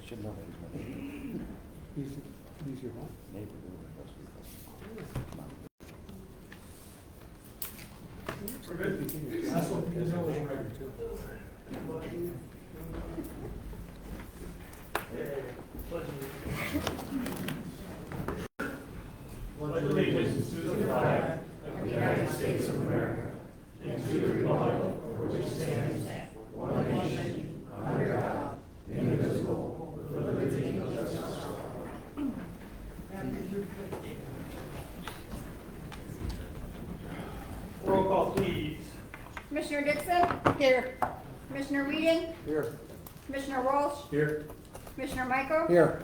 should know that he's my neighbor. He's your what? Neighbor. We're good. That's what you know is right too. Pledge allegiance to the flag of the United States of America and to the republic for which it stands, one nation, under God, indivisible, with liberty and justice for all. Roll call, please. Commissioner Dixon? Here. Commissioner Weeding? Here. Commissioner Walsh? Here. Commissioner Michael? Here.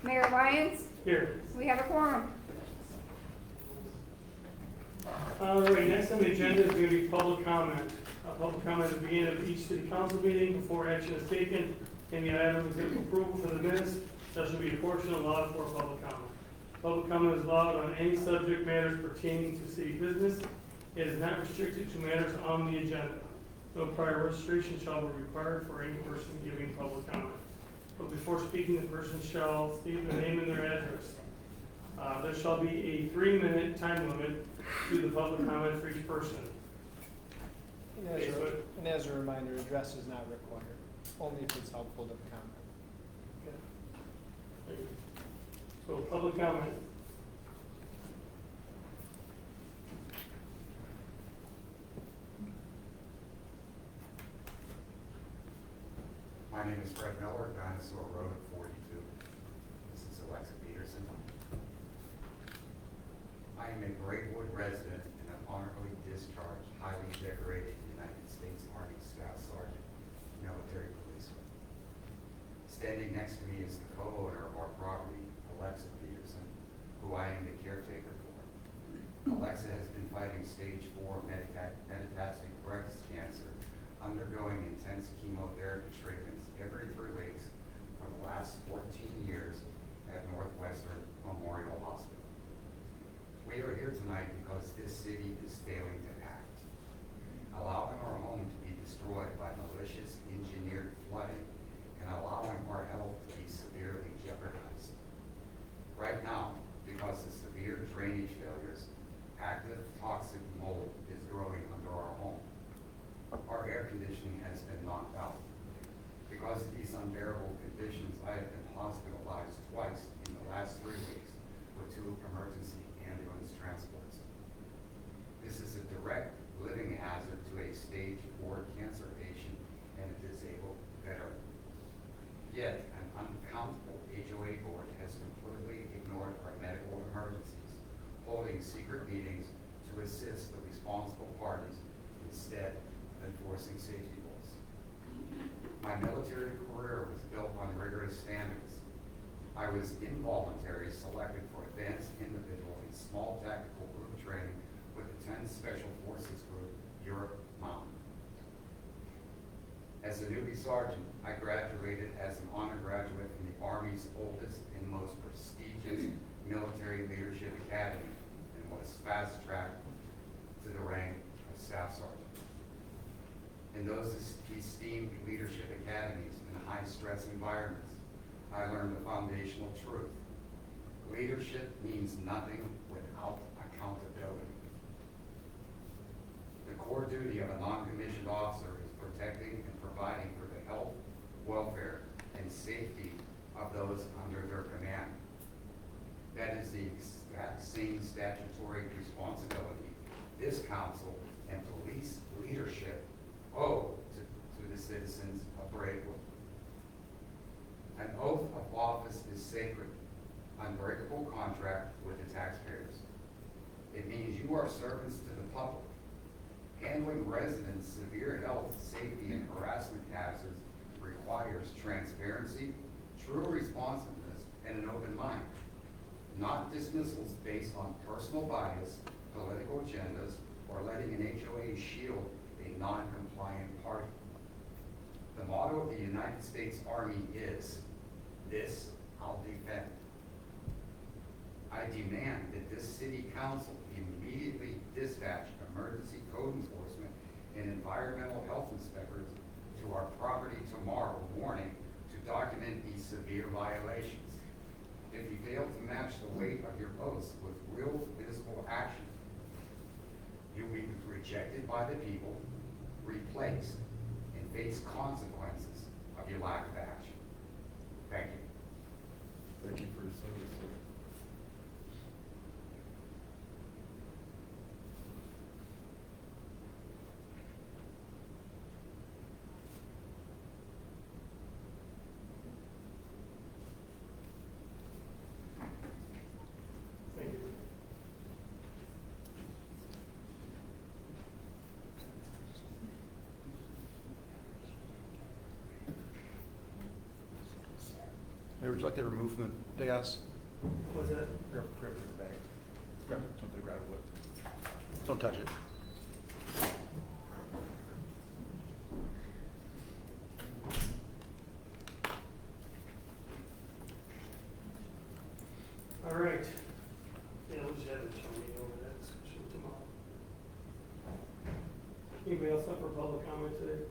Mayor Lyons? Here. We have a quorum. All right, next on the agenda is going to be public comment. Public comment at the beginning of each city council meeting before action is taken. Any item is given approval for the minutes, that should be a portion allowed for public comment. Public comment is allowed on any subject matters pertaining to city business. It is not restricted to matters on the agenda. No prior registration shall be required for any person giving public comment. But before speaking, the person shall state their name and their address. There shall be a 3-minute time limit to the public comment for each person. And as a reminder, address is not required, only if it's helpful to the comment. Okay. So public comment. My name is Fred Miller, Dinosaur Road at 42. This is Alexa Peterson. I am a Braidwood resident and an honorably discharged, highly decorated United States Army Staff Sergeant, military policeman. Standing next to me is the co-owner of our property, Alexa Peterson, who I am the caretaker for. Alexa has been fighting stage 4 metastatic breast cancer, undergoing intense chemotherapy treatments every 3 weeks for the last 14 years at Northwestern Memorial Hospital. We are here tonight because this city is failing to act, allowing our home to be destroyed by malicious engineered flooding and allowing our health to be severely jeopardized. Right now, because of severe drainage failures, active toxic mold is growing under our home. Our air conditioning has been knocked out. Because of these unbearable conditions, I have been hospitalized twice in the last 3 weeks with 2 emergency ambulance transports. This is a direct living hazard to a stage 4 cancer patient and a disabled veteran. Yet, an uncountable HOA board has completely ignored our medical emergencies, holding secret meetings to assist the responsible parties instead enforcing safety rules. My military career was built on rigorous standards. I was involuntarily selected for advanced individual and small tactical group training with the 10th Special Forces Group, Europe Mountain. As a newbie sergeant, I graduated as an honor graduate from the Army's oldest and most prestigious military leadership academy and was fast-tracked to the rank of staff sergeant. In those esteemed leadership academies in high-stress environments, I learned the foundational truth. Leadership means nothing without accountability. The core duty of a non-commissioned officer is protecting and providing for the health, welfare, and safety of those under their command. That is the exact same statutory responsibility this council and police leadership owe to the citizens of Braidwood. An oath of office is sacred, unbreakable contract with the taxpayers. It means you are servants to the public. Handling residents' severe health, safety, and harassment hazards requires transparency, true responsiveness, and an open mind, not dismissals based on personal bias, political agendas, or letting an HOA shield a non-compliant party. The motto of the United States Army is, "This I'll defend." I demand that this city council immediately dispatch emergency code enforcement and environmental health inspectors to our property tomorrow morning to document these severe violations. If you fail to match the weight of your oaths with real visible action, you'll be rejected by the people, replaced, and face consequences of your lack of action. Thank you. Thank you for your service, sir. Thank you. Mayor, would you like that removed from the dais? What's that? Grab it in the bag. Grab it, something to grab it with. Don't touch it. All right. Yeah, we'll just have it show me over that discussion tomorrow. Anybody else up for public comment today?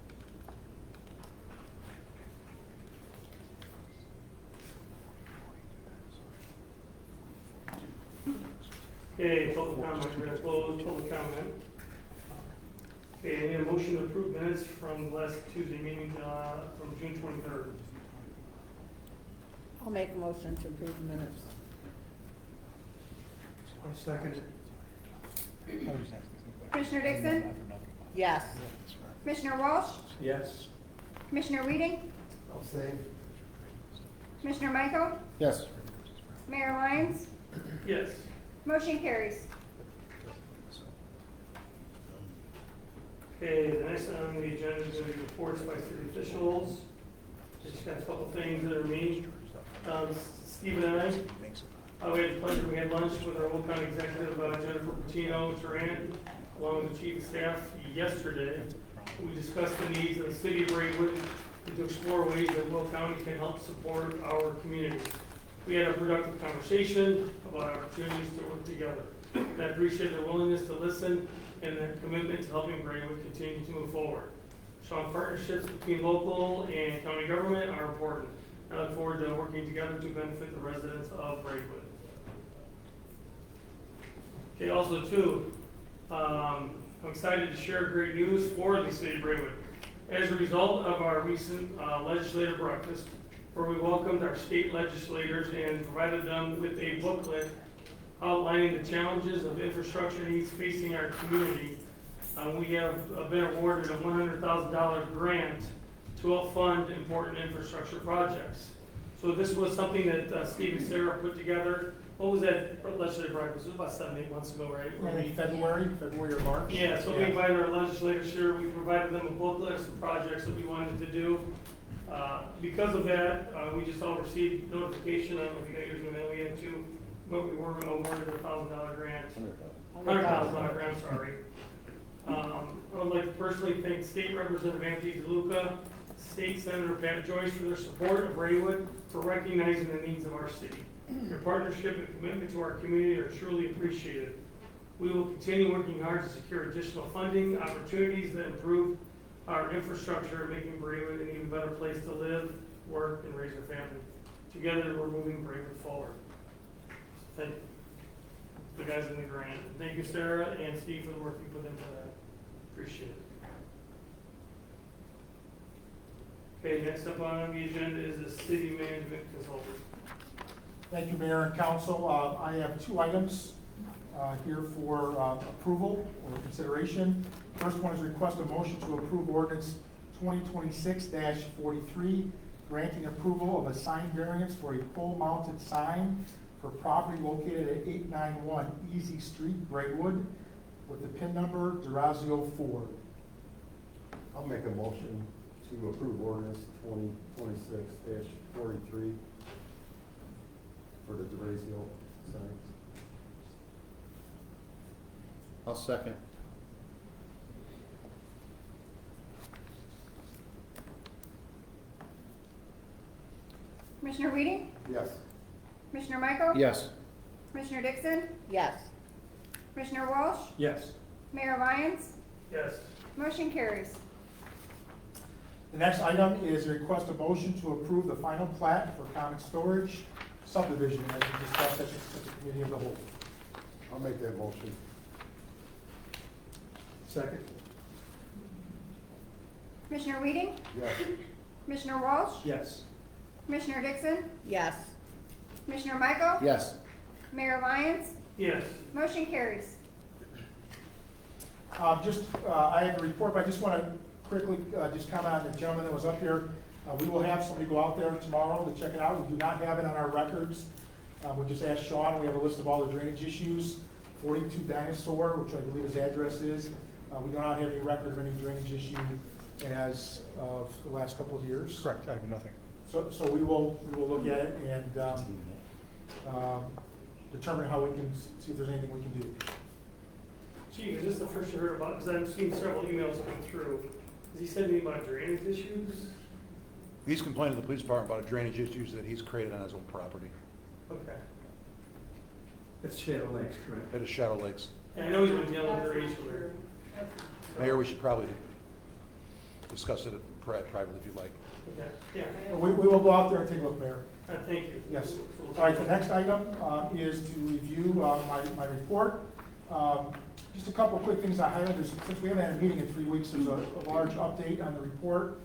Okay, public comment, we're gonna close public comment. Okay, I need a motion to approve minutes from last Tuesday meeting, from June 23rd. I'll make a motion to approve the minutes. I'll second it. Commissioner Dixon? Yes. Commissioner Walsh? Yes. Commissioner Weeding? I'll say. Commissioner Michael? Yes. Mayor Lyons? Yes. Motion carries. Okay, the next on the agenda is going to be reports by city officials. Just got a couple things that are me. Steve and I, we had the pleasure, we had lunch with our Will County Executive, Jennifer Patino Durant, along with the Chief of Staff yesterday. We discussed the needs of the city of Braidwood and to explore ways that Will County can help support our community. We had a productive conversation about opportunities to work together. And I appreciate their willingness to listen and their commitment to helping Braidwood continue to move forward. Strong partnerships between local and county government are important. I look forward to working together to benefit the residents of Braidwood. Okay, also too, I'm excited to share great news for the city of Braidwood. As a result of our recent legislative breakfast, where we welcomed our state legislators and provided them with a booklet outlining the challenges of infrastructure needs facing our community, we have been awarded a $100,000 grant to help fund important infrastructure projects. So this was something that Steve and Sarah put together. What was that legislative breakfast? It was about 7, 8 months ago, right? Where we- February or March? Yeah, so we invited our legislators here, we provided them a booklet of some projects that we wanted to do. Because of that, we just all received notification, I don't know if you got yours in the mail yet too, but we were awarded a $1,000 grant. $100,000 grant, sorry. I would like to personally thank State Representative Anthony DeLuca, State Senator Pat Joyce for their support of Braidwood, for recognizing the needs of our city. Your partnership and commitment to our community are truly appreciated. We will continue working hard to secure additional funding opportunities that improve our infrastructure, making Braidwood an even better place to live, work, and raise a family. Together, we're moving Braidwood forward. Thank you. The guys in the grant. Thank you, Sarah and Steve, for the work you put into that. Appreciate it. Okay, next up on the agenda is the city management consultant. Thank you, Mayor and Council. I have 2 items here for approval or consideration. First one is request a motion to approve ordinance 2026-43, granting approval of a sign variance for a pole-mounted sign for property located at 891 Easy Street, Braidwood, with the PIN number Durazio Ford. I'll make a motion to approve ordinance 2026-43 for the Durazio signs. I'll second. Commissioner Weeding? Yes. Commissioner Michael? Yes. Commissioner Dixon? Yes. Commissioner Walsh? Yes. Mayor Lyons? Yes. Motion carries. The next item is a request of motion to approve the final plat for common storage subdivision as we discussed at the committee of the whole. I'll make that motion. Second. Commissioner Weeding, Yes. Commissioner Walsh, Yes. Commissioner Dixon, Yes. Commissioner Michael, Yes. Mayor Lyons, Yes. motion carries. I have a report, but I just want to quickly just comment on the gentleman that was up here. We will have somebody go out there tomorrow to check it out. We do not have it on our records. We just asked Sean, we have a list of all the drainage issues. 42 Dinosaur, which I believe his address is. We do not have any record of any drainage issue as of the last couple of years. Correct, I have nothing. So we will look at it and determine how we can, see if there's anything we can do. Gee, is this the first you heard about? Because I've seen several emails come through. Has he said anything about drainage issues? He's complained to the police department about drainage issues that he's created on his own property. Okay. It's Shadow Lakes, correct? It is Shadow Lakes. And I know he's been dealing with drainage for. Mayor, we should probably discuss it privately if you'd like. Okay, yeah. We will go out there and take a look, Mayor. Thank you. Yes. All right, the next item is to review my report. Just a couple of quick things I highlighted. Since we haven't had a meeting in 3 weeks, there's a large update on the report.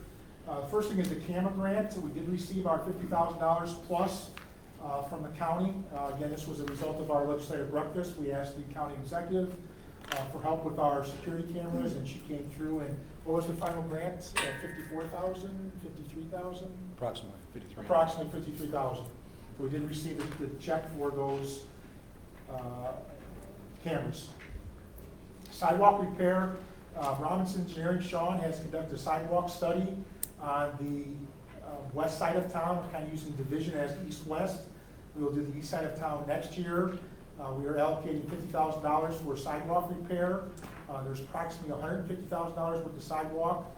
First thing is the camera grant. We did receive our $50,000 plus from the county. Again, this was a result of our legislative breakfast. We asked the county executive for help with our security cameras, and she came through. And what was the final grant? 54,000, 53,000? Approximately 53. Approximately 53,000. We did receive the check for those cameras. Sidewalk repair, Robinson Engineering, Sean has conducted a sidewalk study on the west side of town, kind of using division as east-west. We will do the east side of town next year. We are allocating $50,000 for sidewalk repair. There's approximately $150,000 worth of sidewalk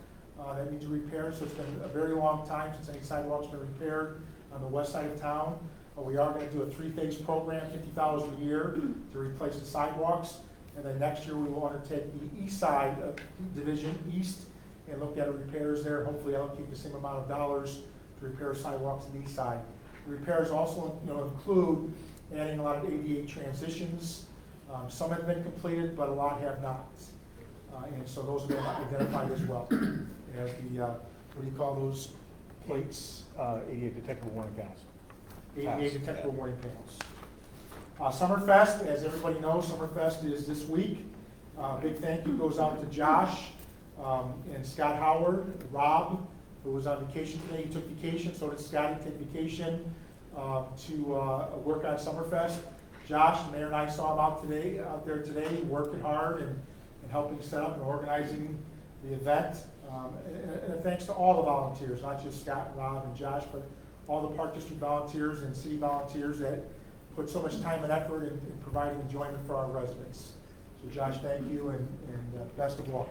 that needs repair, so it's been a very long time since any sidewalk's been repaired on the west side of town. We are going to do a 3-phase program, $50,000 a year to replace the sidewalks. And then next year, we will undertake the east side of Division East and look at repairs there, hopefully allocate the same amount of dollars to repair sidewalks on the east side. The repairs also include adding a lot of ADA transitions. Some have been completed, but a lot have not. And so those have been identified as well as the, what do you call those plates? ADA detectable warning panels. ADA detectable warning panels. Summerfest, as everybody knows, Summerfest is this week. Big thank you goes out to Josh and Scott Howard, Rob, who was on vacation today. He took vacation, so did Scott. He took vacation to work on Summerfest. Josh, the mayor, and I saw him out there today, working hard and helping set up and organizing the event. And thanks to all the volunteers, not just Scott, Rob, and Josh, but all the Park District volunteers and city volunteers that put so much time and effort in providing enjoyment for our residents. So Josh, thank you and best of luck.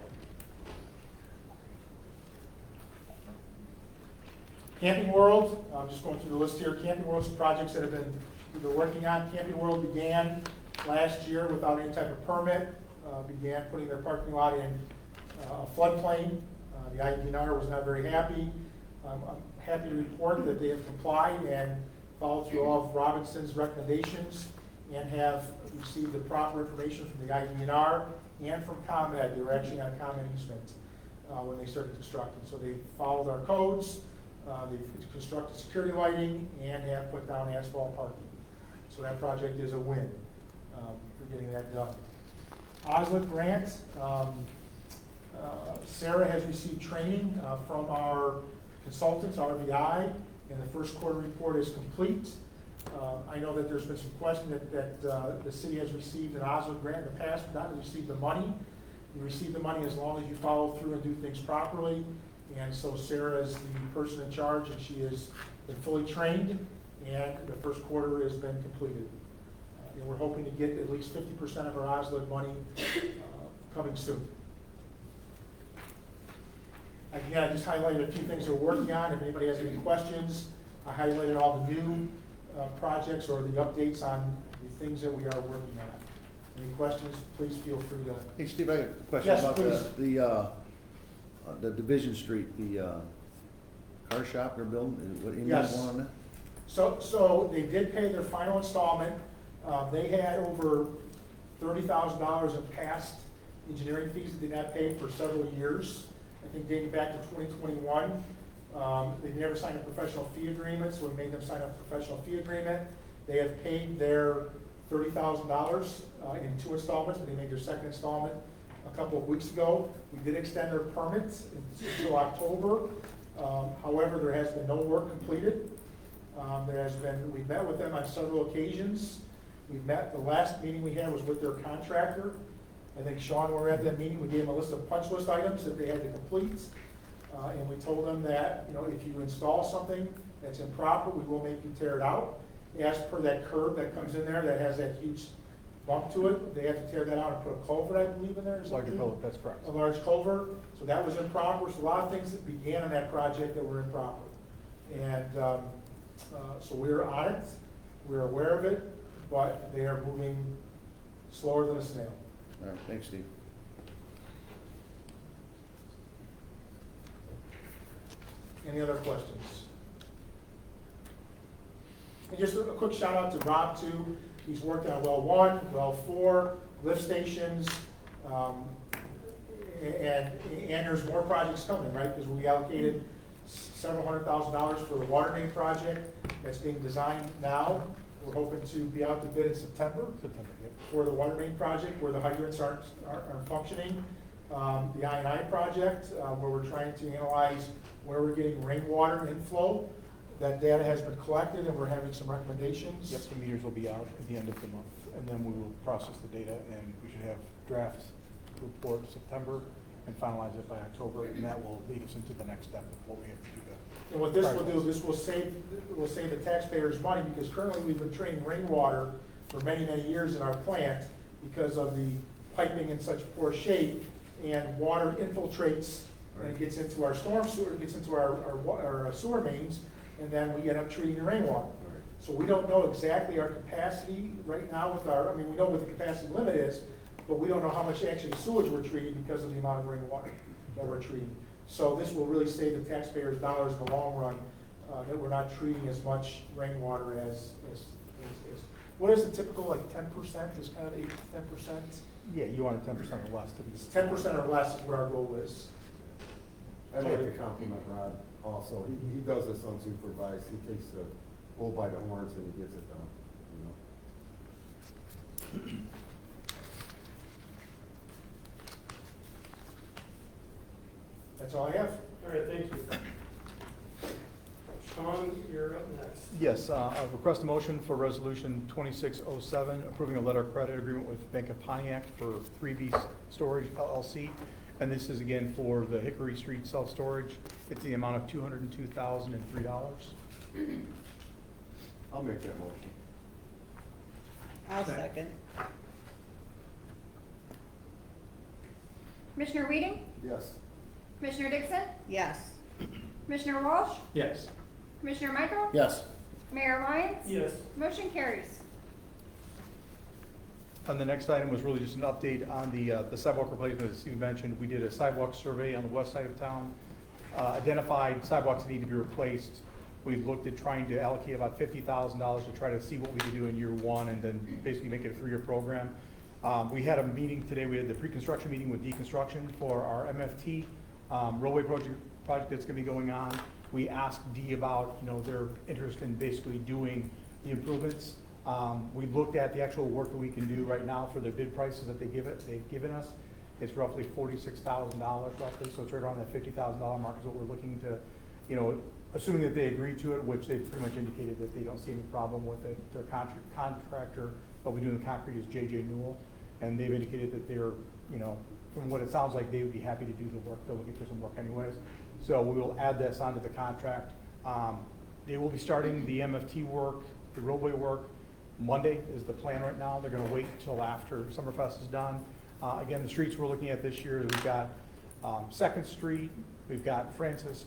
Camping World, I'm just going through the list here. Camping World's projects that we've been working on. Camping World began last year without any type of permit, began putting their parking lot in a floodplain. The IDNR was not very happy. I'm happy to report that they have complied and followed through all of Robinson's recommendations and have received the proper information from the IDNR and from ComEd. They were actually on a ComEd easement when they started constructing. So they followed our codes, they've constructed security lighting, and have put down asphalt parking. So that project is a win for getting that done. Oslet grant, Sarah has received training from our consultants, RVI, and the first quarter report is complete. I know that there's been some question that the city has received an Oslet grant in the past, but not received the money. You receive the money as long as you follow through and do things properly. And so Sarah is the person in charge, and she has been fully trained, and the first quarter has been completed. And we're hoping to get at least 50% of our Oslet money coming soon. Again, I just highlighted a few things we're working on. If anybody has any questions, I highlighted all the new projects or the updates on the things that we are working on. Any questions, please feel free to. Hey, Steve, I have a question Yes, about please. the Division Street, the car shop they're building, what, any Yes. one on that? So they did pay their final installment. They had over $30,000 in past engineering fees that they not paid for several years. I think dating back to 2021. They never signed a professional fee agreement, so we made them sign a professional fee agreement. They have paid their $30,000 in 2 installments, but they made their second installment a couple of weeks ago. We did extend their permits until October. However, there has been no work completed. We've met with them on several occasions. The last meeting we had was with their contractor. I think Sean, when we were at that meeting, we gave them a list of punch list items that they had to complete. And we told them that, if you install something that's improper, we will make you tear it out. As per that curb that comes in there that has that huge bump to it, they have to tear that out and put a culvert, I believe, in there. Is that Like a true? culvert, that's correct. A large culvert, so that was improper. So a lot of things that began on that project that were improper. And so we're on it, we're aware of it, but they are moving slower than a snail. All right, thanks, Steve. Any other questions? And just a quick shout out to Rob too. He's worked on well 1, well 4, lift stations, and there's more projects coming, right? Because we allocated several $100,000 for the water main project that's being designed now. We're hoping to be out to bid in September for the water main project where the hydrants aren't functioning. The I&I project, where we're trying to analyze where we're getting rainwater inflow. That data has been collected and we're having some recommendations. Yes, the meters will be out at the end of the month, and then we will process the data, and we should have draft report September and finalize it by October, and that will lead us into the next step of what we have to do. And what this will do, this will save the taxpayers money, because currently we've been treating rainwater for many, many years in our plant because of the piping in such poor shape, and water infiltrates and it gets into our storm sewer, it gets into our sewer mains, and then we end up treating the rainwater. So we don't know exactly our capacity right now we know what the capacity limit is, but we don't know how much actually sewage we're treating because of the amount of rainwater that we're treating. So this will really save the taxpayers dollars in the long run, that we're not treating as much rainwater as. What is the typical, like 10% is kind of 8 to 10%? Yeah, you want a 10% or less to be. 10% or less is what our goal is. I'd like to compliment Rod also. He does this unsupervised. He takes the bull by the horns and he gets it done, That's all I have. All right, thank you. Sean, you're up next. Yes, I request a motion for resolution 2607, approving a letter of credit agreement with Bank of Pontiac for 3B Storage LLC. And this is again for the Hickory Street self-storage. It's the amount of $202,003. I'll make that motion. I'll second. Commissioner Weeding? Yes. Commissioner Dixon? Yes. Commissioner Walsh? Yes. Commissioner Michael? Yes. Mayor Lyons? Yes. Motion carries. And the next item was really just an update on the sidewalk replacement, as Steve mentioned. We did a sidewalk survey on the west side of town, identified sidewalks that need to be replaced. We looked at trying to allocate about $50,000 to try to see what we could do in year 1 and then basically make it a 3-year program. We had a meeting today. We had the pre-construction meeting with deconstruction for our MFT roadway project that's going to be going on. We asked D about their interest in basically doing the improvements. We looked at the actual work that we can do right now for the bid prices that they've given us. It's roughly $46,000 roughly, so it's right around that $50,000 mark is what we're looking to, assuming that they agree to it, which they've pretty much indicated that they don't see any problem with it. Their contractor that we do the concrete is J.J. Newell, and they've indicated that they're, from what it sounds like, they would be happy to do the work. They're looking for some work anyways. So we will add this onto the contract. They will be starting the MFT work, the roadway work, Monday is the plan right now. They're going to wait until after Summerfest is done. Again, the streets we're looking at this year, we've got 2nd Street, we've got Francis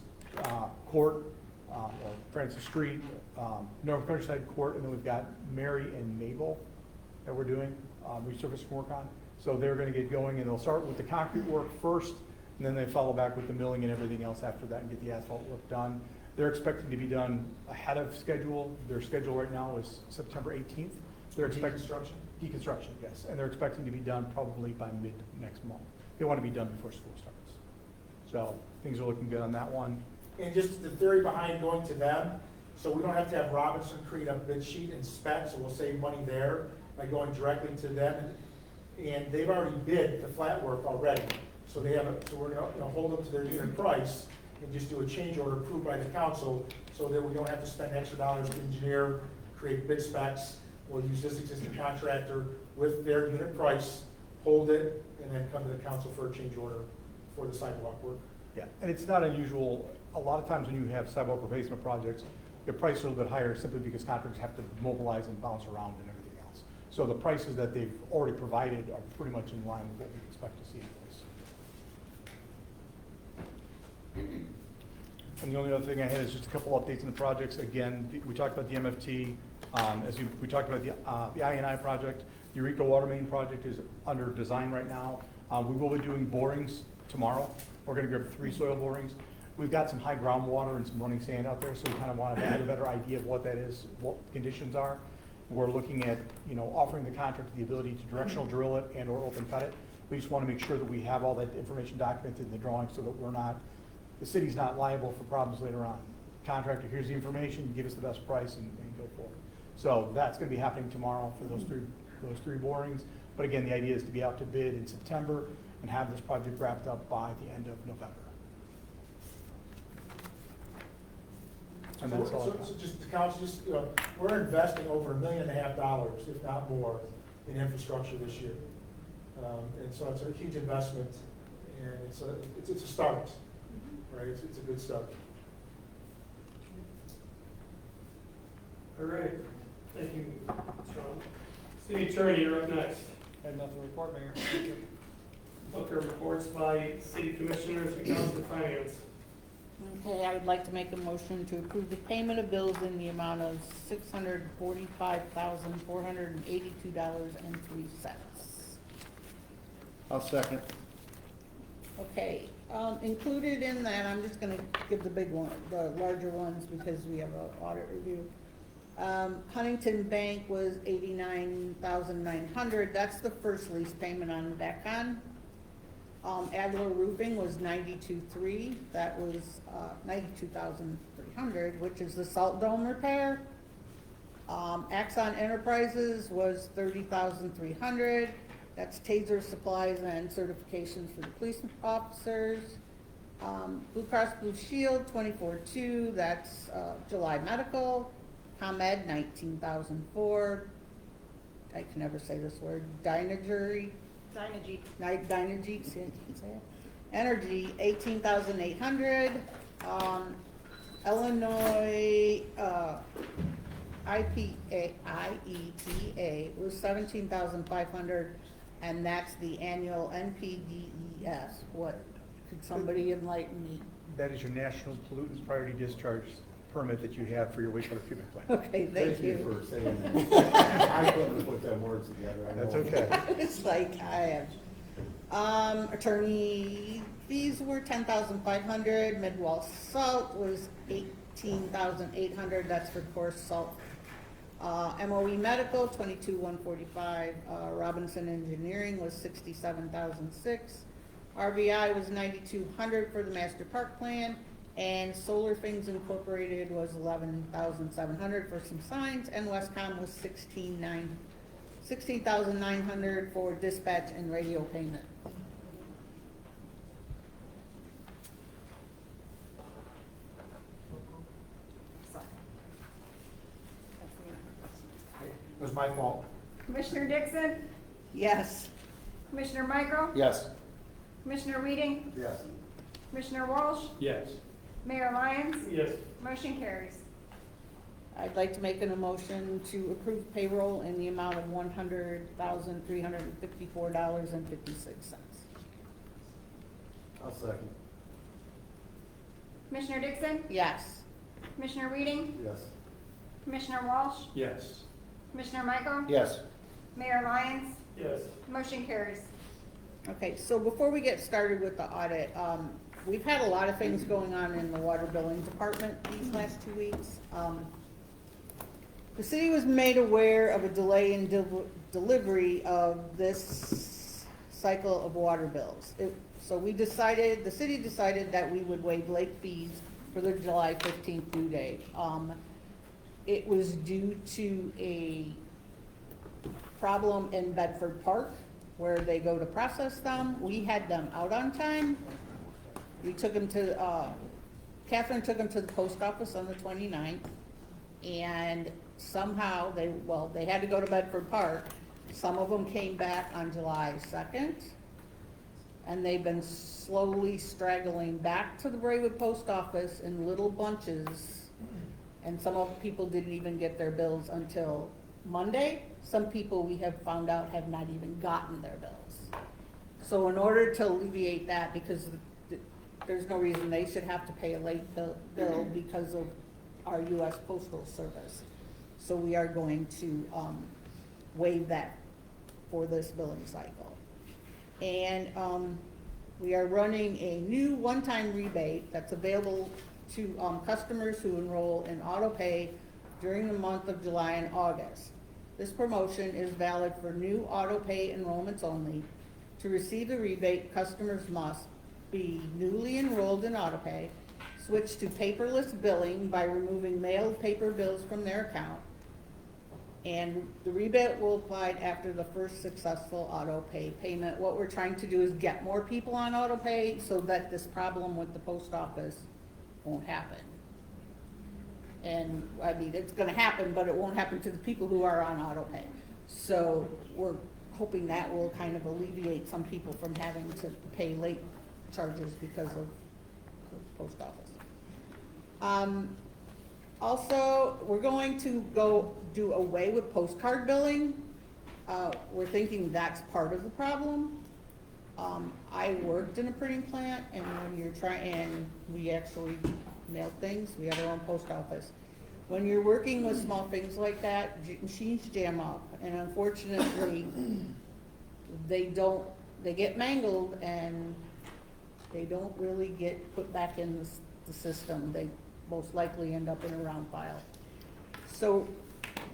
Court, or Francis Street, North Countryside Court, and then we've got Mary and Mabel that we're doing resurfacing work on. So they're going to get going, and they'll start with the concrete work first, and then they follow back with the milling and everything else after that and get the asphalt work done. They're expecting to be done ahead of schedule. Their schedule right now is September 18th. They're expecting Deconstruction? Deconstruction, yes, and they're expecting to be done probably by mid next month. They want to be done before school starts. So things are looking good on that one. And just the theory behind going to them, so we don't have to have Robinson create a bid sheet and spec, so we'll save money there by going directly to them. And they've already bid the flat work already, so they have, so we're gonna, hold them to their unit price and just do a change order approved by the council, so that we don't have to spend extra dollars to engineer, create bid specs. We'll use this existing contractor with their unit price, hold it, and then come to the council for a change order for the sidewalk work. Yeah, and it's not unusual, a lot of times when you have sidewalk replacement projects, your price is a little bit higher simply because contractors have to mobilize and bounce around and everything else. So the prices that they've already provided are pretty much in line with what we expect to see in place. And the only other thing I had is just a couple updates on the projects. Again, we talked about the MFT, we talked about the I&I project. The Eureka Water Main project is under design right now. We will be doing borings tomorrow. We're gonna grab 3 soil borings. We've got some high groundwater and some running sand out there, so we kind of want to have a better idea of what that is, what the conditions are. We're looking at, offering the contractor the ability to directional drill it and or open cut it. We just want to make sure that we have all that information documented in the drawing so that the city's not liable for problems later on. Contractor, here's the information, give us the best price and go forward. So that's going to be happening tomorrow for those three borings. But again, the idea is to be out to bid in September and have this project wrapped up by the end of November. And that's all. So just the council, we're investing over $1.5 million, if not more, in infrastructure this year. And so it's a huge investment, and it's a start, right? It's a good start. All right, thank you, Sean. City Attorney, you're up next. I have nothing to report, Mayor. Thank you. Book of reports by City Commissioners and Council of Finance. Okay, I would like to make a motion to approve the payment of bills in the amount of $645,482.03. I'll second. Okay, included in that, I'm just gonna give the big one, the larger ones, because we have an audit review. Huntington Bank was $89,900, that's the first lease payment on Decon. Adler Roofing was $92,300, that was $92,300, which is the salt dome repair. Axon Enterprises was $30,300, that's taser supplies and certifications for the police officers. Blue Cross Blue Shield, $24,200, that's July Medical. ComEd, $19,004, I can never say this word, Dynagy, see, I can't say it. Energy, $18,800. Illinois, IEPA was $17,500, and that's the annual NPDES. What, could somebody enlighten me? That is your National Pollutants Priority Discharge permit that you have for your wastewater treatment plant. Okay, thank you. for saying that. I couldn't put them words together. I That's know. okay. It's like, I am. Attorney fees were $10,500, Midwall Salt was $18,800, that's for coarse salt. MOE Medical, $22,145, Robinson Engineering was $67,006, RVI was $9,200 for the master park plan, and Solar Things Incorporated was $11,700 for some signs, and Westcom was $16,900 for dispatch and radio payment. It was my fault. Commissioner Dixon, Yes. Commissioner Michael, Yes. Commissioner Weeding, Yes. Commissioner Walsh, Yes. Mayor Lyons, Yes. motion carries. I'd like to make an motion to approve payroll in the amount of $100,354.56. I'll second. Commissioner Dixon, Yes. Commissioner Weeding, Yes. Commissioner Walsh, Yes. Commissioner Michael, Yes. Mayor Lyons, Yes. motion carries. Okay, so before we get started with the audit, we've had a lot of things going on in the water billing department these last 2 weeks. The city was made aware of a delay in delivery of this cycle of water bills. So the city decided that we would waive late fees for the July 15th due date. It was due to a problem in Bedford Park where they go to process them. We had them out on time. We took them to, Catherine took them to the post office on the 29th, and somehow they had to go to Bedford Park. Some of them came back on July 2nd, and they've been slowly straggling back to the Braidwood post office in little bunches, and some of the people didn't even get their bills until Monday. Some people we have found out have not even gotten their bills. So in order to alleviate that, because there's no reason they should have to pay a late bill because of our U.S. Postal Service. So we are going to waive that for this billing cycle. And we are running a new one-time rebate that's available to customers who enroll in auto pay during the month of July and August. This promotion is valid for new auto pay enrollments only. To receive the rebate, customers must be newly enrolled in auto pay, switch to paperless billing by removing mailed paper bills from their account, and the rebate will apply after the first successful auto pay payment. What we're trying to do is get more people on auto pay so that this problem with the post office won't happen. And I mean, it's gonna happen, but it won't happen to the people who are on auto pay. So we're hoping that will kind of alleviate some people from having to pay late charges because of the post office. Also, we're going to go do away with postcard billing. We're thinking that's part of the problem. I worked in a printing plant, and when you're and we actually mail things, we have our own post office. When you're working with small things like that, machines jam up, and unfortunately, they get mangled, and they don't really get put back in the system. They most likely end up in a round file. So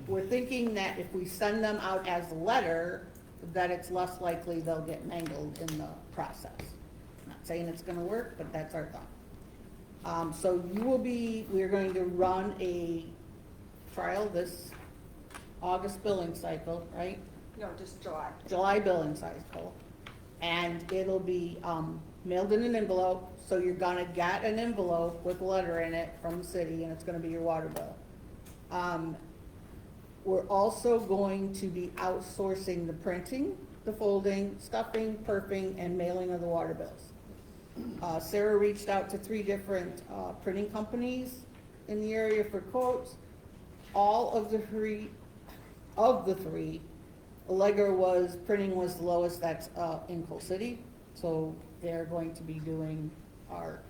we're thinking that if we send them out as a letter, that it's less likely they'll get mangled in the process. Not saying it's gonna work, but that's our thought. So we're going to run a trial this August billing cycle, right? No, just July. July billing cycle. And it'll be mailed in an envelope, so you're gonna get an envelope with a letter in it from the city, and it's gonna be your water bill. We're also going to be outsourcing the printing, the folding, stuffing, perfing, and mailing of the water bills. Sarah reached out to 3 different printing companies in the area for quotes. All of the three, Allegra printing was the lowest, that's in Coal City. So they're going to be doing our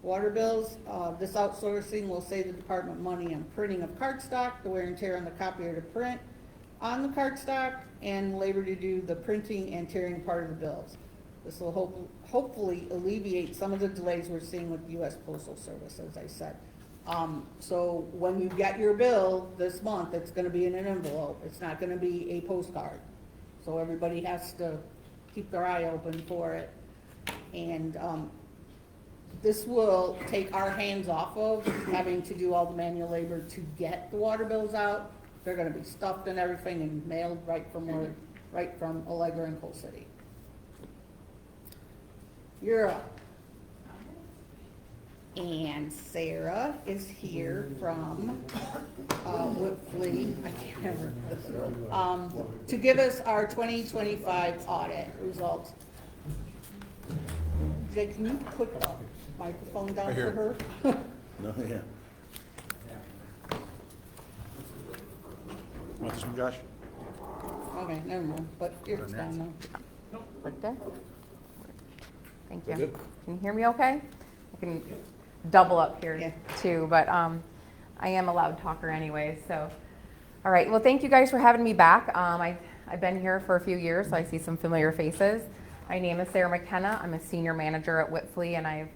water bills. This outsourcing will save the department money on printing of cardstock, the wear and tear on the copier to print on the cardstock, and labor to do the printing and tearing part of the bills. This will hopefully alleviate some of the delays we're seeing with the U.S. Postal Service, as I said. So when you get your bill this month, it's gonna be in an envelope. It's not gonna be a postcard. So everybody has to keep their eye open for it. And this will take our hands off of having to do all the manual labor to get the water bills out. They're gonna be stuffed and everything and mailed right from Allegra and Coal City. You're up. And Sarah is here from Whitley, I can't remember, to give us our 2025 audit results. Jay, can you put the microphone down for her? No, yeah. Want this one, Josh? Okay, never mind, but it's down now. Right there. Thank you. Good. Can you hear me okay? I can double up here Yeah. too, but I am a loud talker anyway, so. All right, well, thank you guys for having me back. I've been here for a few years, so I see some familiar faces. My name is Sarah McKenna. I'm a senior manager at Whitflea, and I've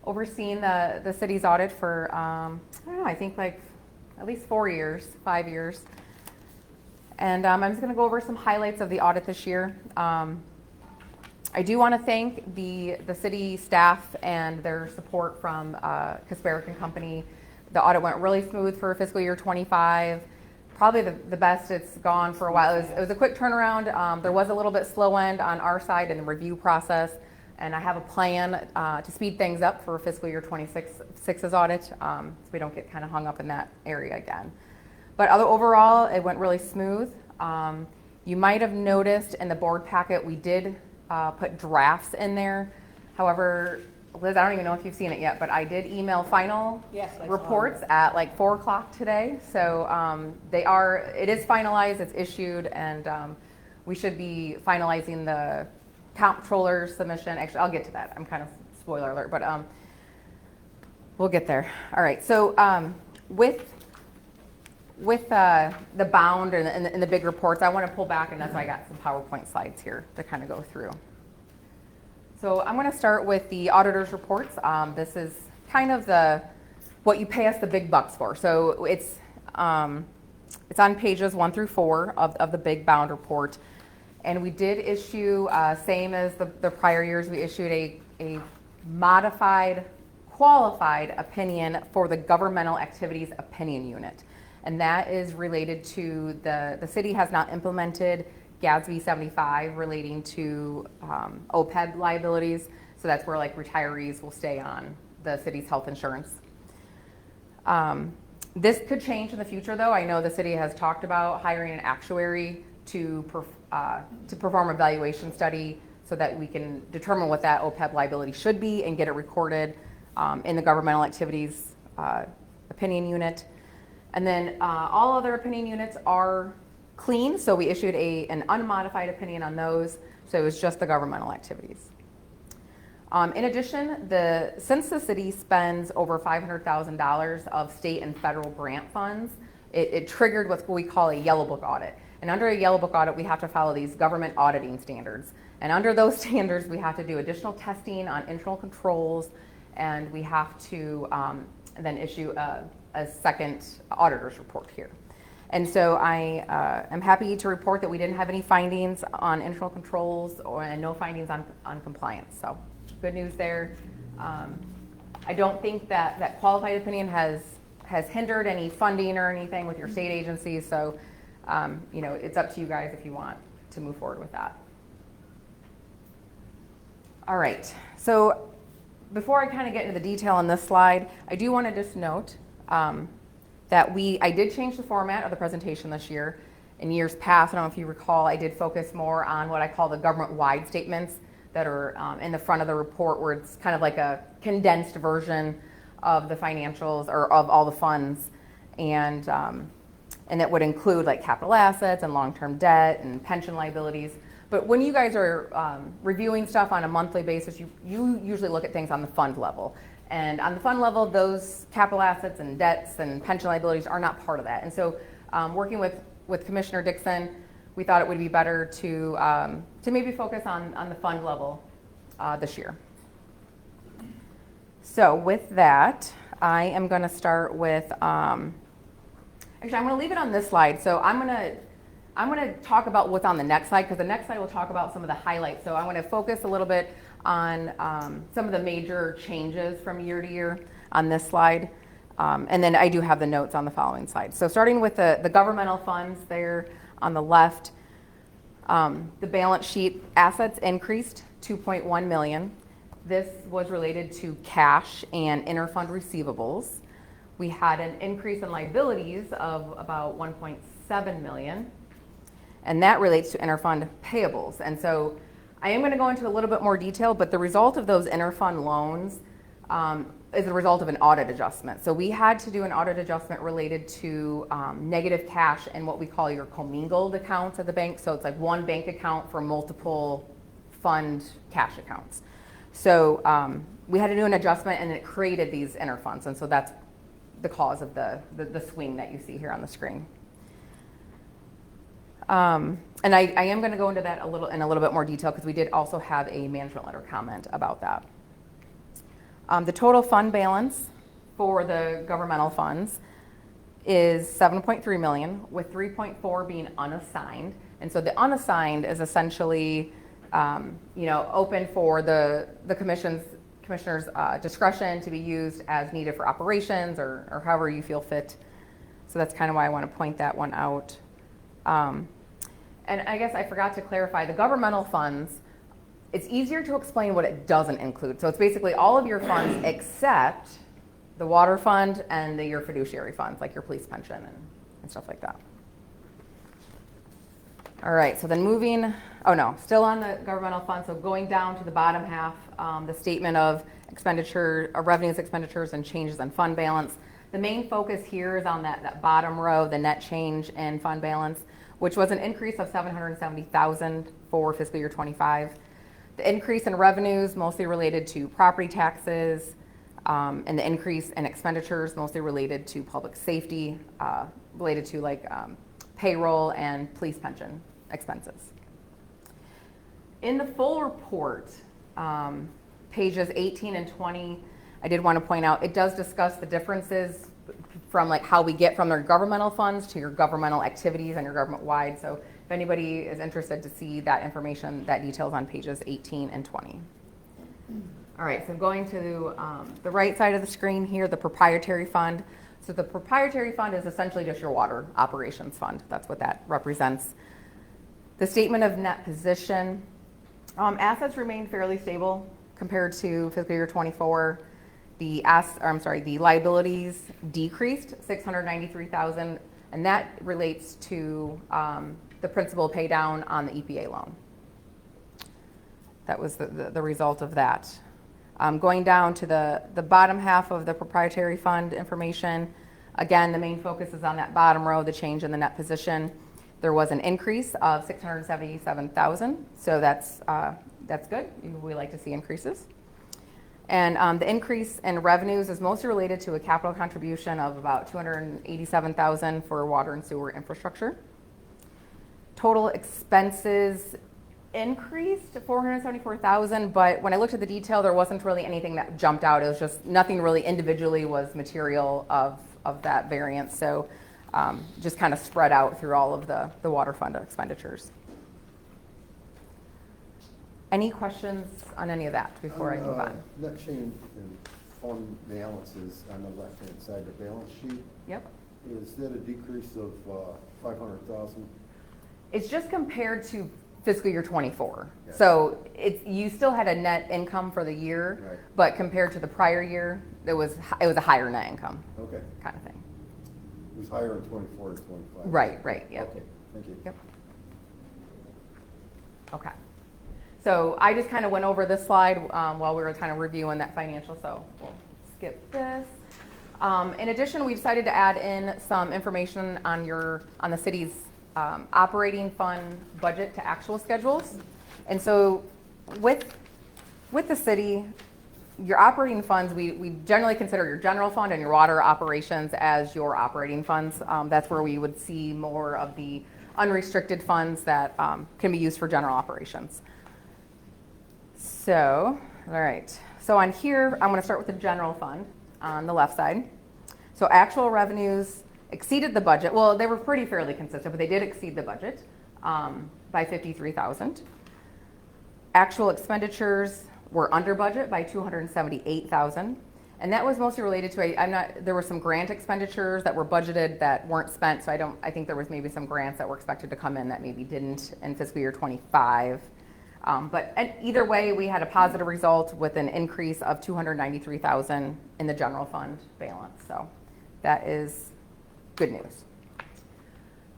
overseen the city's audit for, I don't know, I think like at least 4 years, 5 years. And I'm just going to go over some highlights of the audit this year. I do want to thank the city staff and their support from Kasperick and Company. The audit went really smooth for fiscal year 25. Probably the best it's gone for a while. It was a quick turnaround. There was a little bit slow end on our side in the review process, and I have a plan to speed things up for fiscal year 26's audit, so we don't get kind of hung up in that area again. But overall, it went really smooth. You might have noticed in the board packet we did put drafts in there. However, Liz, I don't even know if you've seen it yet, but I did email final reports at like 4 o'clock today. So it is finalized, it's issued, and we should be finalizing the comptroller's submission. Actually, I'll get to that. I'm kind of spoiler alert, but we'll get there. All right, so with the bound and the big reports, I want to pull back, and that's why I got some PowerPoint slides here to kind of go through. So I'm going to start with the auditor's reports. This is kind of what you pay us the big bucks for. So it's on pages 1 through 4 of the big bound report. And we did issue, same as the prior years, we issued a modified, qualified opinion for the governmental activities opinion unit. And that is related to the city has not implemented GASB 75 relating to OPEB liabilities. So that's where like retirees will stay on the city's health insurance. This could change in the future though. I know the city has talked about hiring an actuary to perform a valuation study so that we can determine what that OPEB liability should be and get it recorded in the governmental activities opinion unit. And then all other opinion units are clean, so we issued an unmodified opinion on those, so it was just the governmental activities. In addition, since the city spends over $500,000 of state and federal grant funds, it triggered what we call a yellow book audit. And under a yellow book audit, we have to follow these government auditing standards. And under those standards, we have to do additional testing on internal controls, and we have to then issue a second auditor's report here. And so I am happy to report that we didn't have any findings on internal controls and no findings on compliance. So good news there. I don't think that qualified opinion has hindered any funding or anything with your state agencies. So, it's up to you guys if you want to move forward with that. All right. So before I kind of get into the detail on this slide, I do want to just note that I did change the format of the presentation this year. In years past, I don't know if you recall, I did focus more on what I call the government-wide statements that are in the front of the report, where it's kind of like a condensed version of the financials or of all the funds, and that would include like capital assets and long-term debt and pension liabilities. But when you guys are reviewing stuff on a monthly basis, you usually look at things on the fund level. And on the fund level, those capital assets and debts and pension liabilities are not part of that. And so working with Commissioner Dixon, we thought it would be better to maybe focus on the fund level this year. So with that, I am going to start with, actually I'm going to leave it on this slide. So I'm going to talk about what's on the next slide, because the next slide will talk about some of the highlights. So I'm going to focus a little bit on some of the major changes from year to year on this slide. And then I do have the notes on the following slide. So starting with the governmental funds there on the left, the balance sheet assets increased $2.1 million. This was related to cash and interfund receivables. We had an increase in liabilities of about $1.7 million, and that relates to interfund payables. And so I am going to go into a little bit more detail, but the result of those interfund loans is a result of an audit adjustment. So we had to do an audit adjustment related to negative cash and what we call your commingled accounts at the bank. So it's like one bank account for multiple fund cash accounts. So we had to do an adjustment, and it created these interfunds. And so that's the cause of the swing that you see here on the screen. And I am going to go into that in a little bit more detail because we did also have a management letter comment about that. The total fund balance for the governmental funds is 7.3 million, with 3.4 being unassigned. And so the unassigned is essentially, open for the commissioner's discretion to be used as needed for operations or however you feel fit. So that's kind of why I want to point that one out. And I guess I forgot to clarify, the governmental funds, it's easier to explain what it doesn't include. So it's basically all of your funds except the water fund and your fiduciary funds, like your police pension and stuff like that. All right, so then still on the governmental fund, so going down to the bottom half, the statement of revenues, expenditures, and changes in fund balance. The main focus here is on that bottom row, the net change in fund balance, which was an increase of $770,000 for fiscal year 25. The increase in revenues mostly related to property taxes, and the increase in expenditures mostly related to public safety, related to payroll and police pension expenses. In the full report, pages 18 and 20, I did want to point out, it does discuss the differences from how we get from their governmental funds to your governmental activities and your government-wide. So if anybody is interested to see that information, that details on pages 18 and 20. All right, so going to the right side of the screen here, the proprietary fund. So the proprietary fund is essentially just your water operations fund. That's what that represents. The statement of net position, assets remain fairly stable compared to fiscal year 24. The liabilities decreased $693,000, and that relates to the principal pay down on the EPA loan. That was the result of that. Going down to the bottom half of the proprietary fund information, again, the main focus is on that bottom row, the change in the net position. There was an increase of $677,000, so that's good. We like to see increases. And the increase in revenues is mostly related to a capital contribution of about $287,000 for water and sewer infrastructure. Total expenses increased to $474,000, but when I looked at the detail, there wasn't really anything that jumped out. It was just nothing really individually was material of that variance. So just kind of spread out through all of the water fund expenditures. Any questions on any of that before I move on? Net change in fund balances on the left-hand side of the balance sheet. Yep. Is that a decrease of $500,000? It's just compared to fiscal year 24. Yeah. So you still had a net income for the year, Right. but compared to the prior year, it was a higher net income Okay. kind of thing. It was higher in 24 to 25. Right, yep. Okay, thank you. Yep. Okay. So I just kind of went over this slide while we were kind of reviewing that financial, so we'll skip this. In addition, we decided to add in some information on the city's operating fund budget to actual schedules. And so with the city, your operating funds, we generally consider your general fund and your water operations as your operating funds. That's where we would see more of the unrestricted funds that can be used for general operations. So, all right. So on here, I'm going to start with the general fund on the left side. So actual revenues exceeded the budget. Well, they were fairly consistent, but they did exceed the budget by $53,000. Actual expenditures were under budget by $278,000. And that was mostly related to there were some grant expenditures that were budgeted that weren't spent. So I think there was maybe some grants that were expected to come in that maybe didn't in fiscal year 25. But either way, we had a positive result with an increase of $293,000 in the general fund balance. So that is good news.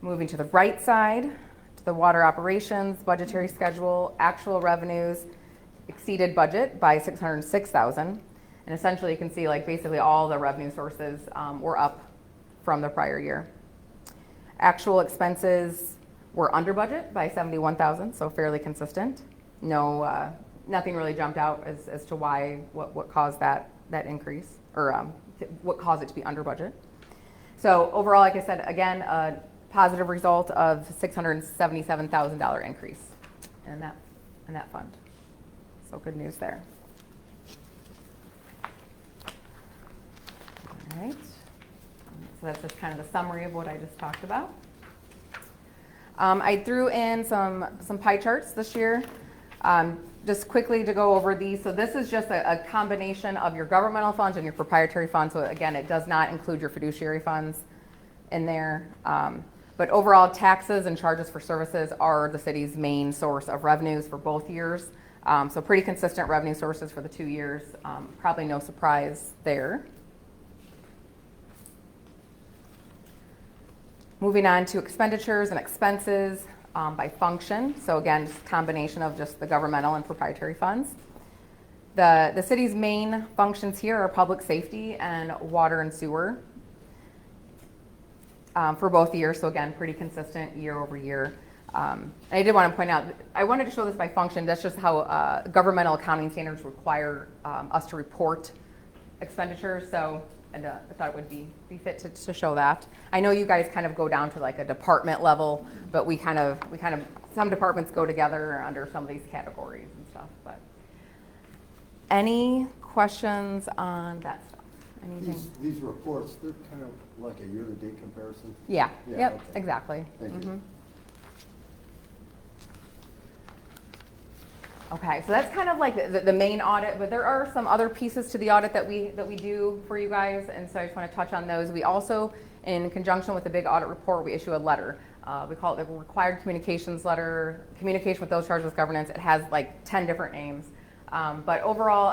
Moving to the right side, to the water operations budgetary schedule, actual revenues exceeded budget by $606,000. And essentially you can see basically all the revenue sources were up from the prior year. Actual expenses were under budget by $71,000, so fairly consistent. No, nothing really jumped out as to what caused that increase or what caused it to be under budget. So overall, like I said, again, positive result of $677,000 increase in that fund. So good news there. All right. So that's just kind of the summary of what I just talked about. I threw in some pie charts this year, just quickly to go over these. So this is just a combination of your governmental funds and your proprietary funds. So again, it does not include your fiduciary funds in there. But overall, taxes and charges for services are the city's main source of revenues for both years. So pretty consistent revenue sources for the 2 years. Probably no surprise there. Moving on to expenditures and expenses by function. So again, just a combination of just the governmental and proprietary funds. The city's main functions here are public safety and water and sewer for both years. So again, pretty consistent year over year. And I did want to point out, I wanted to show this by function. That's just how governmental accounting standards require us to report expenditures. So and I thought it would be fit to show that. I know you guys kind of go down to like a department level, but we kind of some departments go together under some of these categories and stuff. But any questions on that stuff? Anything? These reports, they're kind of like a year-to-date comparison? Yeah. Yeah, Yep. okay. Exactly. Thank you. Okay, so that's kind of like the main audit, but there are some other pieces to the audit that we do for you guys, and so I just want to touch on those. We also, in conjunction with the big audit report, we issue a letter. We call it the required communications letter, communication with those charged with governance. It has like 10 different names, but overall,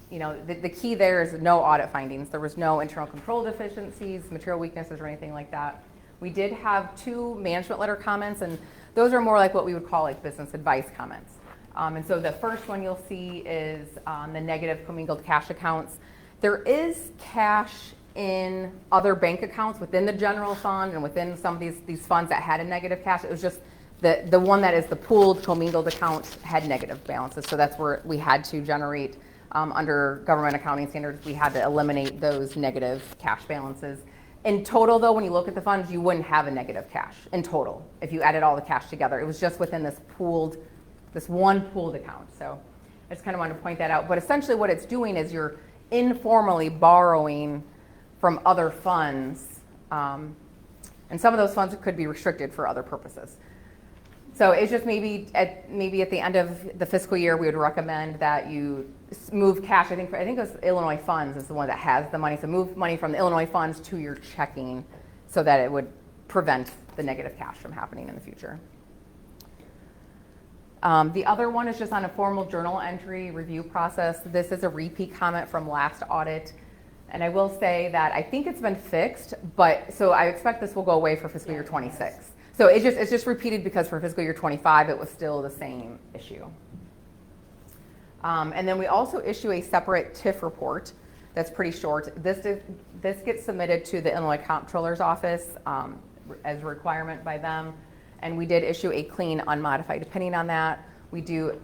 the key there is no audit findings. There was no internal control deficiencies, material weaknesses, or anything like that. We did have 2 management letter comments, and those are more like what we would call like business advice comments. And so the first one you'll see is the negative commingled cash accounts. There is cash in other bank accounts within the general fund and within some of these funds that had a negative cash. It was just the one that is the pooled commingled account had negative balances. So that's where we had to generate, under government accounting standards, we had to eliminate those negative cash balances. In total, though, when you look at the funds, you wouldn't have a negative cash in total if you added all the cash together. It was just within this one pooled account. So I just kind of wanted to point that out. But essentially what it's doing is you're informally borrowing from other funds. And some of those funds could be restricted for other purposes. So it's just maybe at the end of the fiscal year, we would recommend that you move cash. I think it was Illinois Funds is the one that has the money. So move money from the Illinois Funds to your checking so that it would prevent the negative cash from happening in the future. The other one is just on a formal journal entry review process. This is a repeat comment from last audit. And I will say that I think it's been fixed, but so I expect this will go away for fiscal year 26. So it's just repeated because for fiscal year 25, it was still the same issue. And then we also issue a separate TIF report that's pretty short. This gets submitted to the Illinois Comptroller's Office as a requirement by them. And we did issue a clean, unmodified opinion on that. We do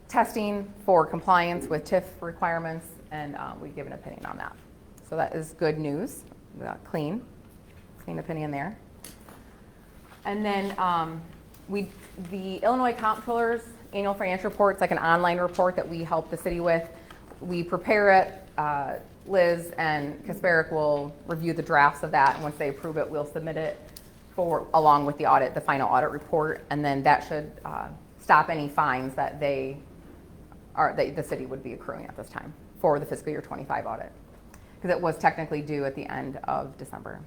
testing for compliance with TIF requirements, and we give an opinion on that. So that is good news. We got clean opinion there. And then the Illinois Comptroller's annual financial report, it's like an online report that we help the city with. We prepare it. Liz and Kasperick will review the drafts of that, and once they approve it, we'll submit it along with the final audit report, and then that should stop any fines that the city would be accruing at this time for the fiscal year 25 audit, because it was technically due at the end of December.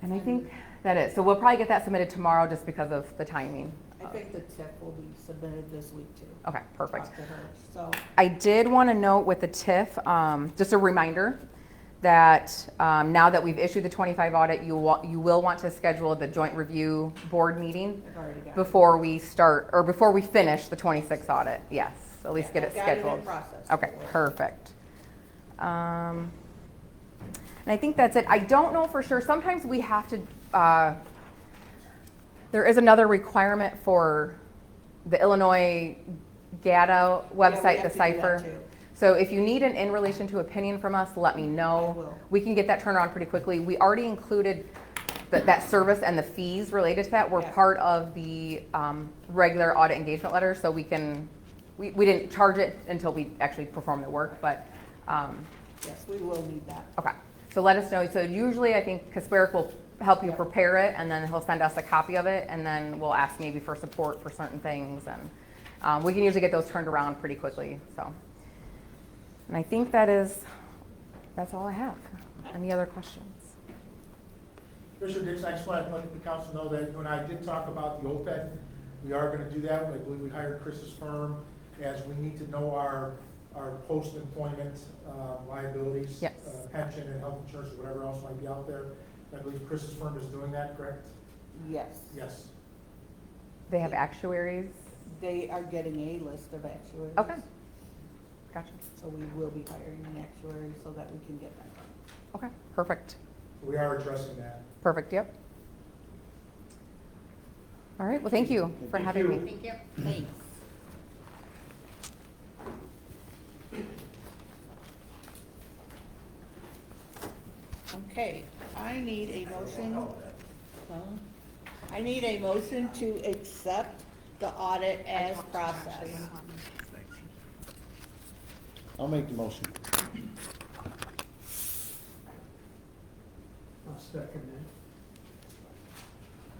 And I think that is. So we'll probably get that submitted tomorrow just because of the timing. I think the TIF will be submitted this week too. Okay, perfect. Talk to her. So I did want to note with the TIF, just a reminder that now that we've issued the 25 audit, you will want to schedule the joint review board meeting I've already got before we start, or before we finish the 26 audit. Yes, at least get it I've got it in scheduled. process. Okay, perfect. And I think that's it. I don't know for sure. Sometimes we have to, there is another requirement for the Illinois GATA website, Yeah, we have the to do that cipher. too. So if you need an in relation to opinion from us, let me I know. will. We can get that turned around pretty quickly. We already included that service and the fees related to that were Yeah. part of the regular audit engagement letter, so we didn't charge it until we actually perform the work, but, Yes, we will need that. okay. So let us know. So usually I think Kasperick will help you prepare it, and then he'll send us a copy of it, and then we'll ask maybe for support for certain things, and we can usually get those turned around pretty quickly, so. And I think that's all I have. Any other questions? Commissioner Dixon, I just want to let the council know that when I did talk about the OPEB, we are going to do that. I believe we hired Chris's firm, as we need to know our post-employment liabilities. Yes. Pension and health insurance, or whatever else might be out there. I believe Chris's firm is doing that, correct? Yes. Yes. They have actuaries? They are getting a list of actuaries. Okay. Gotcha. So we will be hiring an actuary so that we can get that done. Okay, perfect. We are addressing that. Perfect, yep. All right, well, thank you for Thank having you. me. Thank you. Thanks. Okay, I need a motion to accept the audit as processed. I'll make the motion. I'll second that.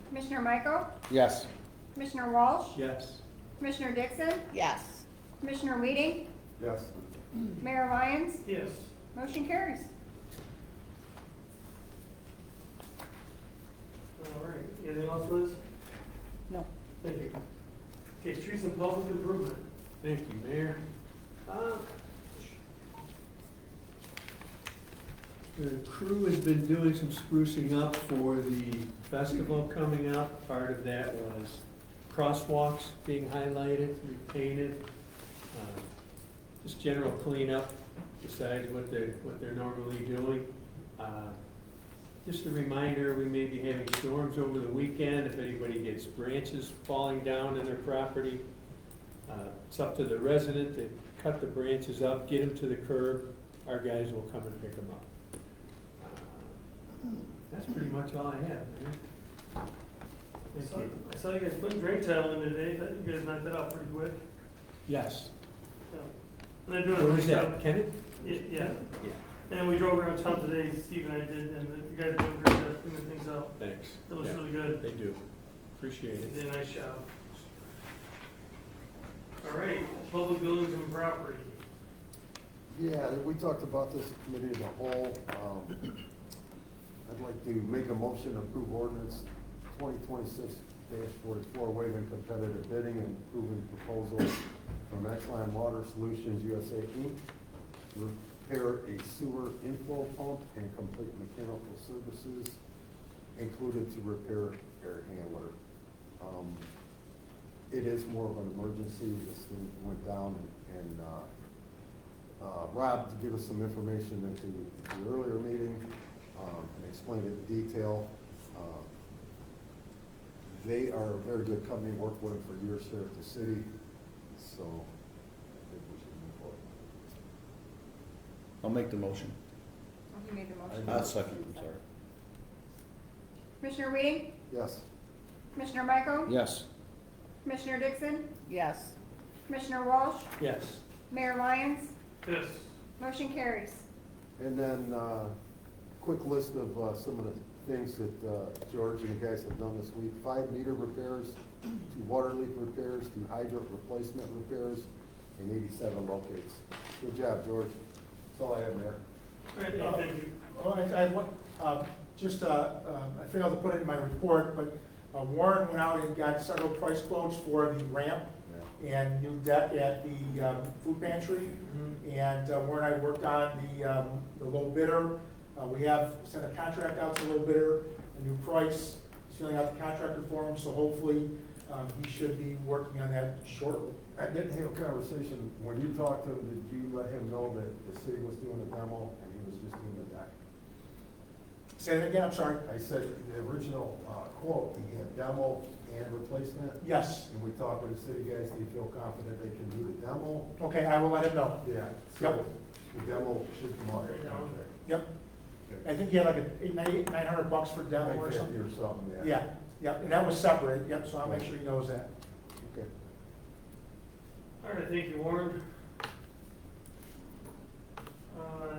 Commissioner Michael, Yes. Commissioner Walsh, Yes. Commissioner Dixon, Yes. Commissioner Weeding, Yes. Mayor Lyons, Yes. motion carries. All right, anything else, Liz? No. Thank you. Okay, streets and public improvement. Thank you, Mayor. The crew has been doing some sprucing up for the festival coming up. Part of that was crosswalks being highlighted, repainted, just general cleanup besides what they're normally doing. Just a reminder, we may be having storms over the weekend. If anybody gets branches falling down in their property, it's up to the resident to cut the branches up, get them to the curb. Our guys will come and pick them up. That's pretty much all I have, man. Thank you. I saw you guys putting drain tile in today, that you guys knocked that out pretty quick. Yes. And they're doing a Where nice was job. that, Kenneth? Yeah, Yeah. and we drove around town today, Steve and I did, and the guys are doing a great job cleaning things up. Thanks. It looks Yeah, really good. They do. Appreciate They it. did a nice job. All right, public buildings and property. Yeah, we talked about this in committee as a whole. I'd like to make a motion to approve ordinance 2026-44, waiving competitive bidding and approving proposal from Exline Water Solutions USA Inc. to repair a sewer inflow pump and complete mechanical services included to repair air handler. It is more of an emergency. This thing went down and Rob, to give us some information into the earlier meeting, and explained it in detail. They are a very good company, worked with them for years here at the city, so I think we should move forward. I'll make the motion. You made the motion. I'll second, I'm sorry. Commissioner Weeding, Yes. Commissioner Michael, Yes. Commissioner Dixon, Yes. Commissioner Walsh, Yes. Mayor Lyons, Yes. motion carries. And then, quick list of some of the things that George and the guys have done this week. 5 meter repairs, 2 water leak repairs, 2 hydrant replacement repairs, and 87 locates. Good job, George. That's all I have, Mayor. All right, yeah, thank you. Well, I failed to put it in my report, but Warren went out and got several price quotes for the ramp and new deck at the food pantry. And Warren and I worked on the low bidder. We have sent a contract out to the low bidder, a new price, he's filling out the contractor form, so hopefully he should be working on that shortly. I didn't have a conversation, when you talked to him, did you let him know that the city was doing a demo and he was just doing the deck? Say that again, I'm sorry. I said the original quote, we had demo and replacement, Yes, and we talked with the city guys, they feel confident they can do the demo. okay, I will let him know. Yeah, Yep. so the demo should come out of the contract. Yep. I think he had like $900 for demo or 950 something. or something, yeah. Yeah, yep, and that was separate, yep, so I'll make sure he knows that. Okay. All right, thank you, Warren.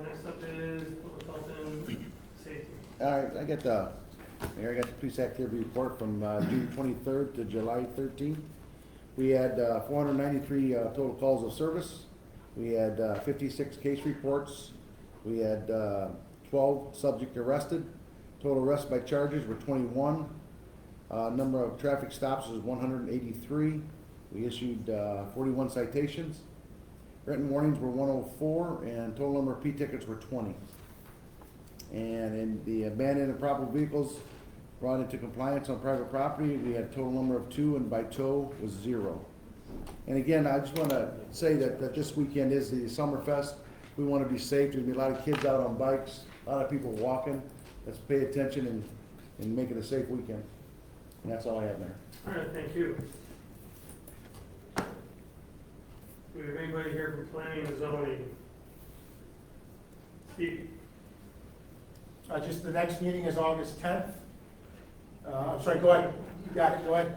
Next up is public health and safety. All right, Mayor, I got the police activity report from June 23rd to July 13th. We had 493 total calls of service. We had 56 case reports. We had 12 subject arrested. Total arrests by charges were 21. Number of traffic stops was 183. We issued 41 citations. Written warnings were 104, and total number of P tickets were 20. And in the abandoned and improper vehicles brought into compliance on private property, we had a total number of 2, and by tow was 0. And again, I just want to say that this weekend is the Summerfest. We want to be safe. There's going to be a lot of kids out on bikes, a lot of people walking. Let's pay attention and make it a safe weekend. And that's all I have there. All right, thank you. Do we have anybody here from planning and zoning? Steve? Just the next meeting is August 10th. I'm sorry, go ahead. You got it, go ahead.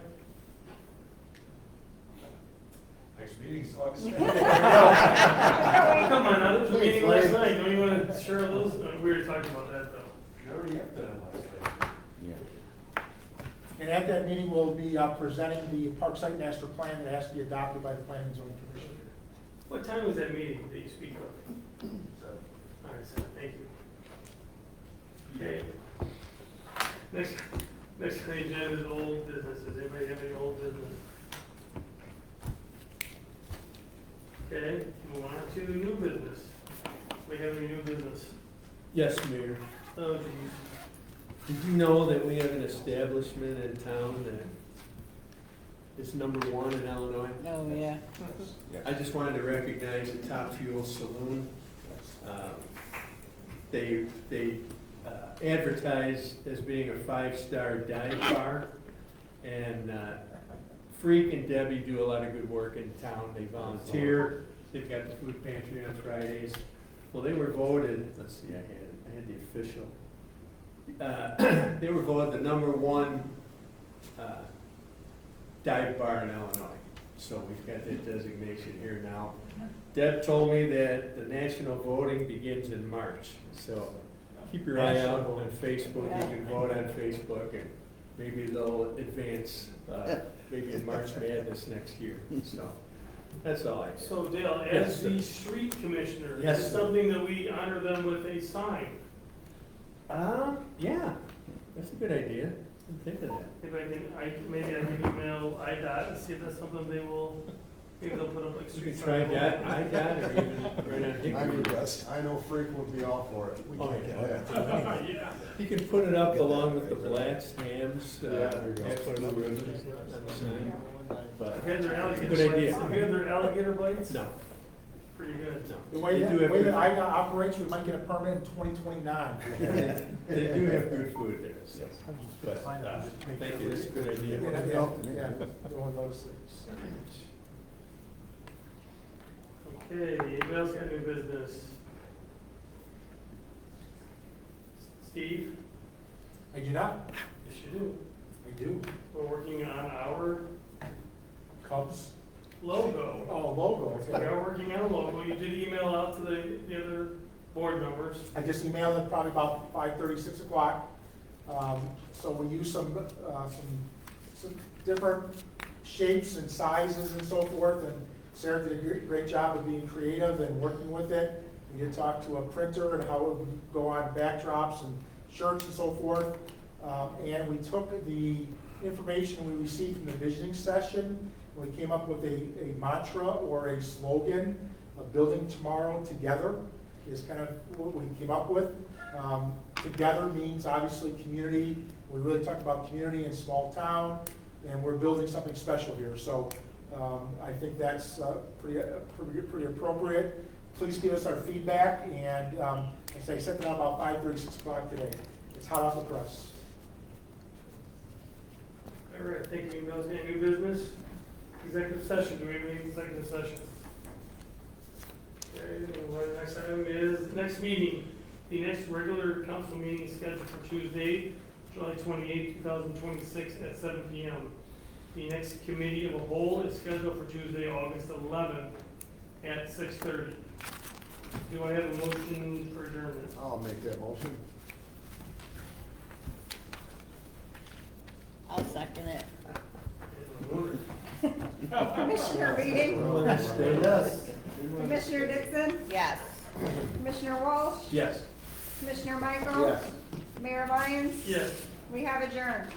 Next meeting is August. Come on, now, there was a meeting last night, don't you want to share those? We were talking about that, though. You already have that last day. Yeah. And at that meeting, we'll be presenting the Parkside Master Plan that has to be adopted by the Planning and Zoning Commission. What time was that meeting that you speak of? All right, so, thank you. Okay. Next on the agenda is old business. Does anybody have any old business? Okay, move on to new business. We have any new business? Yes, Mayor. Oh, geez. Did you know that we have an establishment in town that is #1 in Illinois? Oh, yeah. I just wanted to recognize the Top Fuel Saloon. They advertise as being a 5-star dive bar, and Freak and Debbie do a lot of good work in town. They volunteer. They've got the food pantry on Fridays. Well, they were voted, let's see, I had the official. They were voted the #1 dive bar in Illinois. So we've got that designation here now. Deb told me that the national voting begins in March. So keep your eye out on Facebook. You can vote on Facebook, and maybe they'll advance maybe in March Madness next year. So that's all I have. So Dale, Yes, as sir. the street commissioner, Yes, is it sir. something that we honor them with a sign? Yeah, that's a good idea. I didn't think of that. If I can email IDOT and see if that's something maybe they'll put up like You street can try sign. that, I got it, or even right on Hickory. I know Freak would be all for it. We Oh, can't yeah. get that. Yeah. You can put it up along with the Blatz, Hams, Yeah, there you go. next to the ribbons on the sign. But Have you had their alligator Good bites? idea. Have you had their alligator bites? No, Pretty good. no. The way They that, do have way good- that IDOT operates, we might get a permit in 2029. They do have good food there, so. But, thank you, that's a good idea. Yeah, doing those things. Okay, anybody else got new business? Steve? I do not. Yes, you do. I do. We're working on our Cubs. logo. Oh, logo. We are working on a logo. You did email out to the other board members. I just emailed it probably about 5:30, 6 o'clock. So we use some different shapes and sizes and so forth, and Sarah did a great job of being creative and working with it. We did talk to a printer and how it would go on backdrops and shirts and so forth. And we took the information we received from the visioning session, we came up with a mantra or a slogan, building tomorrow together is kind of what we came up with. Together means obviously community. We really talked about community in small town, and we're building something special here. So I think that's pretty appropriate. Please give us our feedback, and as I said, that about 5:30, 6 o'clock today. It's hot off the press. All right, thank you. Any new business? Executive session, do we have any executive session? Okay, the next item is next meeting. The next regular council meeting is scheduled for Tuesday, July 28, 2026 at 7 p.m. The next committee of a whole is scheduled for Tuesday, August 11th at 6:30. Do I have a motion for adjournment? I'll make that motion. I'll second it. Commissioner Reading, Yes. Commissioner Dixon, Yes. Commissioner Walsh, Yes. Commissioner Michael. Yes. Mayor Lyons. Yes. We have adjourned.